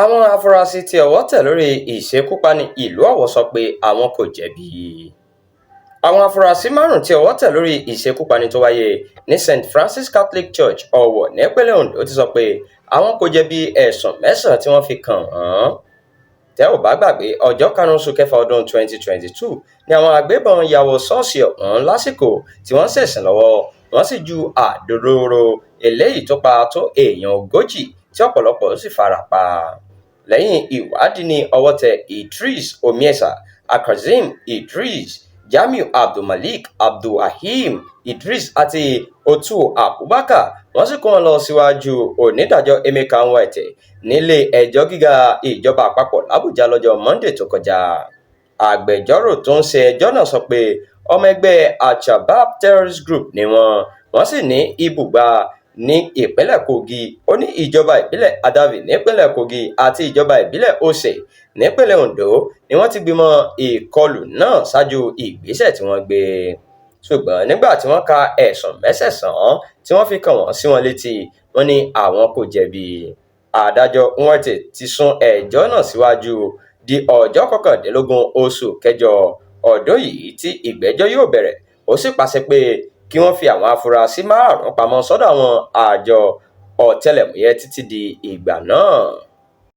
Àwọn afurasí tí ọwọ́ tẹ̀ lórí ìṣekúpani ìlú Ọ̀wọ̀ sọ pé àwọn kò jẹ̀bi. Àwọn afurasí márùn-ún tí ọwọ́ tẹ̀ lórí ìṣekúpani tó wáyé ní St. Francis Catholic Church Ọ̀wọ̀ nípínlẹ̀ Ondo ti sọ pé àwọn kò jẹ̀bi ẹ̀sùn 9 tí wọ́n fi kàn wọ́n. Tẹ́ ò bá gbàgbé, ọjọ́ 5 oṣù kẹfà ọdún 2022 ni àwọn agbébọn ya wọ ṣọ́ọ̀ṣì ọ̀hún lásìkò tí wọ́n ṣẹ̀sìn lọ́wọ́, wọ́n sì ju àdó olóró eléyìí tó pa tó èèyàn 40 tí ọ̀pọ̀lọpọ̀ sì fara pa. Lẹ́yìn ìwádìí ní ọwọ́ tẹ Idris Omiesa, Akazeem Idris, Jamiu Abdulmalik, Abdulhakeem Idris àti Otu Abubakar. Wọ́n sì kó wọn lọ síwájú onídàájọ́ Emeka Nwite nílé ẹjọ́ gíga ìjọba àpapọ̀ l'Àbújá lọ́jọ́ Monday tó kọjá. Agbẹjọ́rò tó ń ṣe ẹjọ́ náà sọ pé ọmọ ẹgbẹ́ Al-Shabab Terrorist Group ni wọ́n sì ní ibùgbà ní ìpínlẹ̀ Kogi. Ó ní ìjọba ìbílẹ̀ Adavi nípínlẹ̀ Kogi àti ìjọba ìbílẹ̀ Ose nípínlẹ̀ Ondo ni wọ́n ti gbìmọ̀ ìkọlù náà ṣáájú ìgbésẹ̀ tí wọ́n gbé. Ṣùgbọ́n nígbà tí wọ́n ka ẹ̀sùn 9 tí wọ́n fi kàn wọ́n sí wọn létí, wọ́n ní àwọn kò jẹ̀bi. Adájọ́ Nwite ti sún ẹjọ́ náà síwájú di ọjọ́ 19 oṣù kẹjọ ọdún yìí tí ìgbẹ́jọ́ yóò bẹ̀rẹ̀. Ó sì pàṣẹ pé kí wọ́n fi àwọn afurasí márùn-ún pamọ́ sọ́dọ̀ àwọn àjọ ọ̀tẹlẹ̀múyẹ́ títí di ìgbà náà.